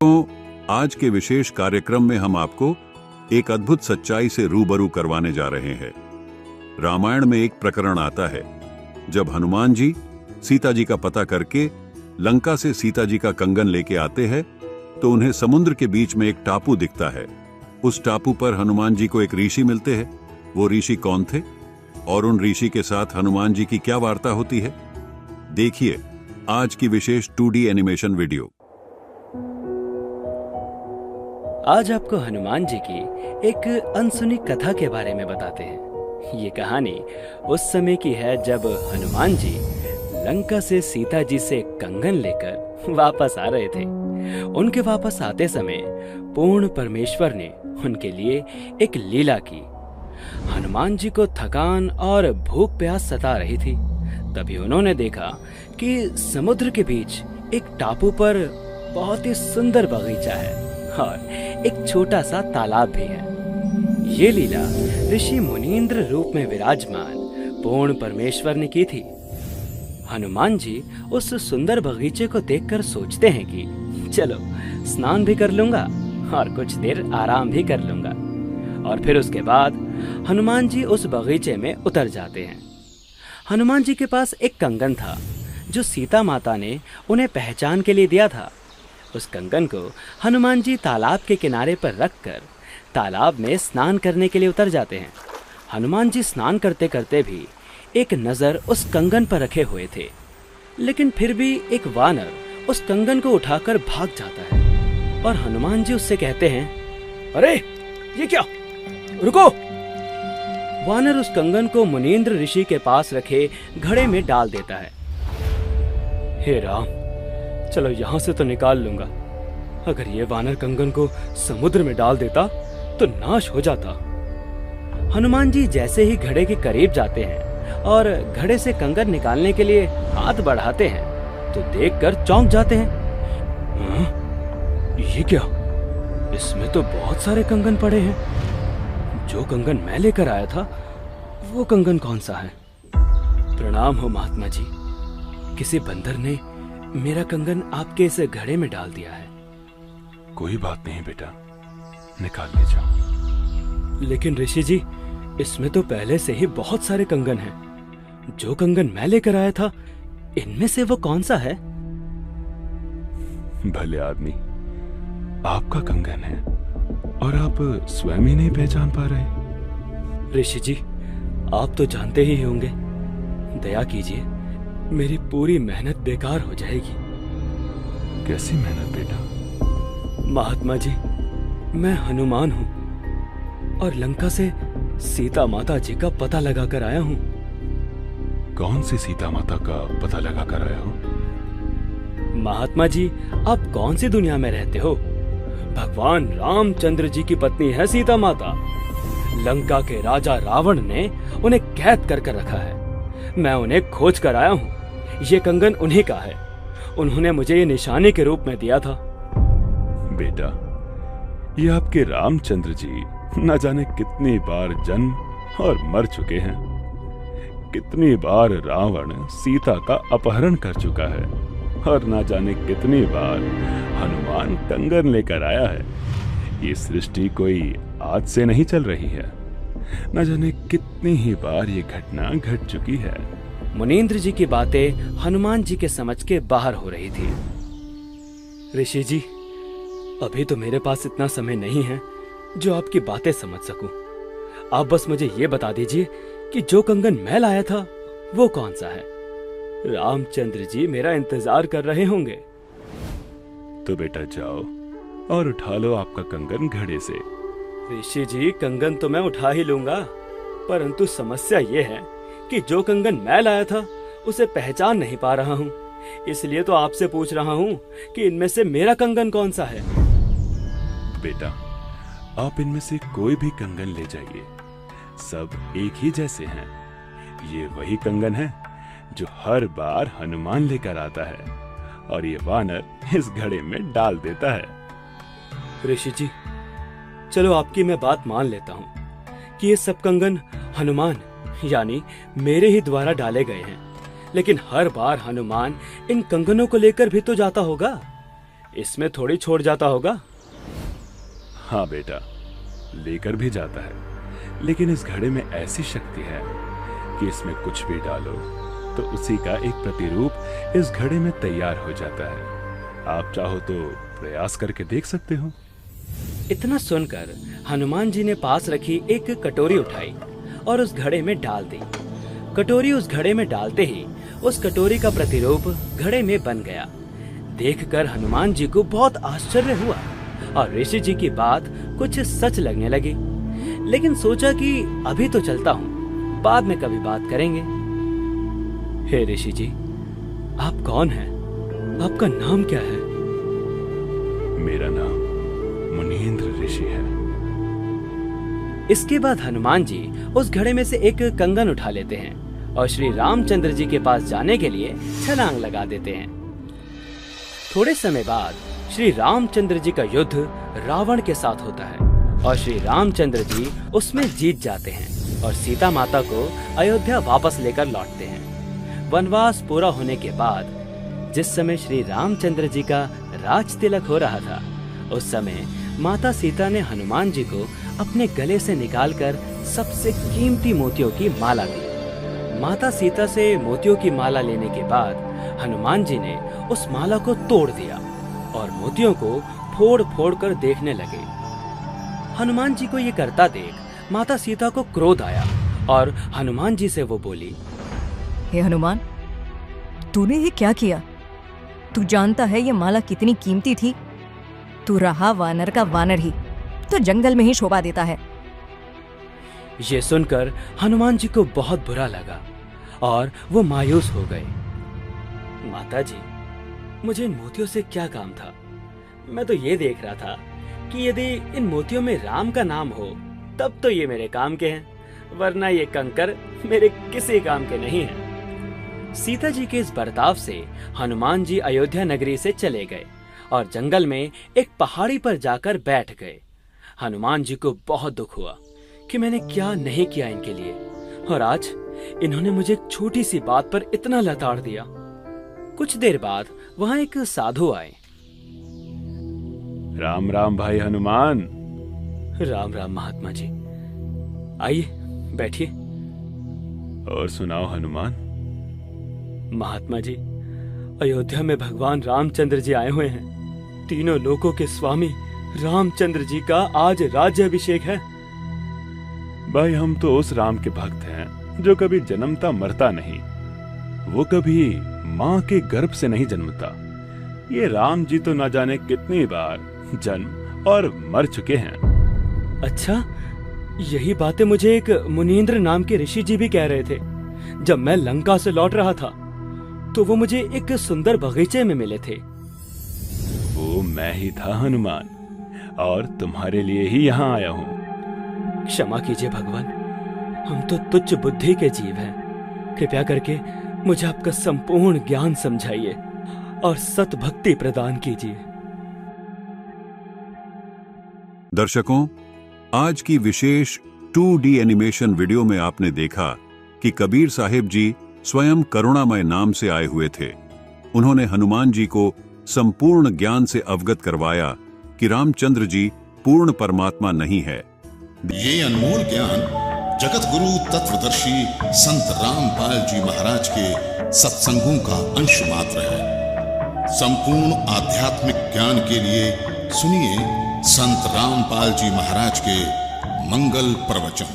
तो आज के विशेष कार्यक्रम में हम आपको एक अद्भुत सच्चाई से रूबरू करवाने जा रहे हैं। रामायण में एक प्रकरण आता है जब हनुमान जी सीता जी का पता करके लंका से सीता जी का कंगन लेके आते हैं तो उन्हें समुद्र के बीच में एक टापू दिखता है। उस टापू पर हनुमान जी को एक ऋषि मिलते हैं। वो ऋषि कौन थे और उन ऋषि के साथ हनुमान जी की क्या वार्ता होती है, देखिए आज की विशेष 2D एनिमेशन वीडियो। आज आपको हनुमान जी की एक अनसुनी कथा के बारे में बताते हैं। ये कहानी उस समय की है जब हनुमान जी लंका से सीता जी से कंगन लेकर वापस आ रहे थे। उनके वापस आते समय पूर्ण परमेश्वर ने उनके लिए एक लीला की। हनुमान जी को थकान और भूख प्यास सता रही थी। तभी उन्होंने देखा कि समुद्र के बीच एक टापू पर बहुत ही सुंदर बगीचा है और एक छोटा सा तालाब भी है। ये लीला ऋषि मुनींद्र रूप में विराजमान पूर्ण परमेश्वर ने की थी। हनुमान जी उस सुंदर बगीचे को देखकर सोचते हैं कि चलो स्नान भी कर लूंगा और कुछ देर आराम भी कर लूंगा। और फिर उसके बाद हनुमान जी उस बगीचे में उतर जाते हैं। हनुमान जी के पास एक कंगन था जो सीता माता ने उन्हें पहचान के लिए दिया था। उस कंगन को हनुमान जी तालाब के किनारे पर रखकर तालाब में स्नान करने के लिए उतर जाते हैं। हनुमान जी स्नान करते करते भी एक नजर उस कंगन पर रखे हुए थे, लेकिन फिर भी एक वानर उस कंगन को उठाकर भाग जाता है और हनुमान जी उससे कहते हैं, अरे ये क्या, रुको। वानर उस कंगन को मुनींद्र ऋषि के पास रखे घड़े में डाल देता है। हे राम, चलो यहां से तो निकाल लूंगा। अगर ये वानर कंगन को समुद्र में डाल देता तो नाश हो जाता। हनुमान जी जैसे ही घड़े के करीब जाते हैं और घड़े से कंगन निकालने के लिए हाथ बढ़ाते हैं तो देखकर चौंक जाते हैं। ये क्या, इसमें तो बहुत सारे कंगन पड़े हैं। जो कंगन मैं लेकर आया था वो कंगन कौन सा है? प्रणाम हो महात्मा जी, किसी बंदर ने मेरा कंगन आपके इस घड़े में डाल दिया है। कोई बात नहीं बेटा, निकाल ले जाओ। लेकिन ऋषि जी, इसमें तो पहले से ही बहुत सारे कंगन हैं। जो कंगन मैं लेकर आया था इनमें से वो कौन सा है? भले आदमी, आपका कंगन है और आप स्वयं ही नहीं पहचान पा रहे। ऋषि जी, आप तो जानते ही होंगे। दया कीजिए, मेरी पूरी मेहनत बेकार हो जाएगी। कैसी मेहनत बेटा? महात्मा जी, मैं हनुमान हूँ और लंका से सीता माता जी का पता लगाकर आया हूँ। कौन सी सीता माता का पता लगाकर आया हो? महात्मा जी, आप कौन सी दुनिया में रहते हो? भगवान रामचंद्र जी की पत्नी है सीता माता। लंका के राजा रावण ने उन्हें कैद कर रखा है। मैं उन्हें खोज कर आया हूँ। ये कंगन उन्हीं का है। उन्होंने मुझे ये निशानी के रूप में दिया था। बेटा, ये आपके रामचंद्र जी न जाने कितनी बार जन्म और मर चुके हैं। कितनी बार रावण सीता का अपहरण कर चुका है और न जाने कितनी बार हनुमान कंगन लेकर आया है। ये सृष्टि कोई आज से नहीं चल रही है। न जाने कितनी ही बार ये घटना घट चुकी है। मुनींद्र जी की बातें हनुमान जी के समझ के बाहर हो रही थी। ऋषि जी, अभी तो मेरे पास इतना समय नहीं है जो आपकी बातें समझ सकूं। आप बस मुझे ये बता दीजिए कि जो कंगन मैं लाया था वो कौन सा है। रामचंद्र जी मेरा इंतजार कर रहे होंगे। तो बेटा जाओ और उठा लो आपका कंगन घड़े से। ऋषि जी, कंगन तो मैं उठा ही लूंगा, परंतु समस्या ये है कि जो कंगन मैं लाया था उसे पहचान नहीं पा रहा हूँ। इसलिए तो आपसे पूछ रहा हूँ कि इनमें से मेरा कंगन कौन सा है। बेटा, आप इनमें से कोई भी कंगन ले जाइए, सब एक ही जैसे हैं। ये वही कंगन है जो हर बार हनुमान लेकर आता है और ये वानर इस घड़े में डाल देता है। ऋषि जी, चलो आपकी मैं बात मान लेता हूँ कि ये सब कंगन हनुमान यानी मेरे ही द्वारा डाले गए हैं, लेकिन हर बार हनुमान इन कंगनों को लेकर भी तो जाता होगा। इसमें थोड़ी छोड़ जाता होगा। हाँ बेटा, लेकर भी जाता है, लेकिन इस घड़े में ऐसी शक्ति है कि इसमें कुछ भी डालो तो उसी का एक प्रतिरूप इस घड़े में तैयार हो जाता है। आप चाहो तो प्रयास करके देख सकते हो। इतना सुनकर हनुमान जी ने पास रखी एक कटोरी उठाई और उस घड़े में डाल दी। कटोरी उस घड़े में डालते ही उस कटोरी का प्रतिरूप घड़े में बन गया। देखकर हनुमान जी को बहुत आश्चर्य हुआ और ऋषि जी की बात कुछ सच लगने लगी। लेकिन सोचा कि अभी तो चलता हूँ, बाद में कभी बात करेंगे। हे ऋषि जी, आप कौन हैं? आपका नाम क्या है? मेरा नाम मुनींद्र ऋषि है। इसके बाद हनुमान जी उस घड़े में से एक कंगन उठा लेते हैं और श्री रामचंद्र जी के पास जाने के लिए छलांग लगा देते हैं। थोड़े समय बाद श्री रामचंद्र जी का युद्ध रावण के साथ होता है और श्री रामचंद्र जी उसमें जीत जाते हैं और सीता माता को अयोध्या वापस लेकर लौटते हैं। वनवास पूरा होने के बाद जिस समय श्री रामचंद्र जी का राज तिलक हो रहा था, उस समय माता सीता ने हनुमान जी को अपने गले से निकालकर सबसे कीमती मोतियों की माला दी। माता सीता से मोतियों की माला लेने के बाद हनुमान जी ने उस माला को तोड़ दिया और मोतियों को फोड़ फोड़ कर देखने लगे। हनुमान जी को ये करता देख माता सीता को क्रोध आया और हनुमान जी से वो बोली, हे हनुमान, तूने ये क्या किया? तू जानता है ये माला कितनी कीमती थी। तू रहा वानर का वानर ही, तो जंगल में ही शोभा देता है। ये सुनकर हनुमान जी को बहुत बुरा लगा और वो मायूस हो गए। माता जी, मुझे इन मोतियों से क्या काम था? मैं तो ये देख रहा था कि यदि इन मोतियों में राम का नाम हो तब तो ये मेरे काम के हैं, वरना ये कंकर मेरे किसी काम के नहीं हैं। सीता जी के इस बर्ताव से हनुमान जी अयोध्या नगरी से चले गए और जंगल में एक पहाड़ी पर जाकर बैठ गए। हनुमान जी को बहुत दुख हुआ कि मैंने क्या नहीं किया इनके लिए, और आज इन्होंने मुझे एक छोटी सी बात पर इतना लताड़ दिया। कुछ देर बाद वहां एक साधु आए। राम राम भाई हनुमान। राम राम महात्मा जी, आइए बैठिए। और सुनाओ हनुमान। महात्मा जी, अयोध्या में भगवान रामचंद्र जी आए हुए हैं। तीनों लोकों के स्वामी रामचंद्र जी का आज राज्याभिषेक है। भाई, हम तो उस राम के भक्त हैं जो कभी जन्मता मरता नहीं। वो कभी माँ के गर्भ से नहीं जन्मता। ये राम जी तो न जाने कितनी बार जन्म और मर चुके हैं। अच्छा, यही बातें मुझे एक मुनींद्र नाम के ऋषि जी भी कह रहे थे। जब मैं लंका से लौट रहा था तो वो मुझे एक सुंदर बगीचे में मिले थे। वो मैं ही था हनुमान, और तुम्हारे लिए ही यहाँ आया हूँ। क्षमा कीजिए भगवान, हम तो तुच्छ बुद्धि के जीव हैं। कृपया करके मुझे आपका संपूर्ण ज्ञान समझाइए और सत भक्ति प्रदान कीजिए। दर्शकों, आज की विशेष 2D एनिमेशन वीडियो में आपने देखा कि कबीर साहिब जी स्वयं करुणामय नाम से आए हुए थे। उन्होंने हनुमान जी को संपूर्ण ज्ञान से अवगत करवाया कि रामचंद्र जी पूर्ण परमात्मा नहीं है। ये अनमोल ज्ञान जगत गुरु तत्वदर्शी संत रामपाल जी महाराज के सत्संगों का अंश मात्र है। संपूर्ण आध्यात्मिक ज्ञान के लिए सुनिए संत रामपाल जी महाराज के मंगल प्रवचन।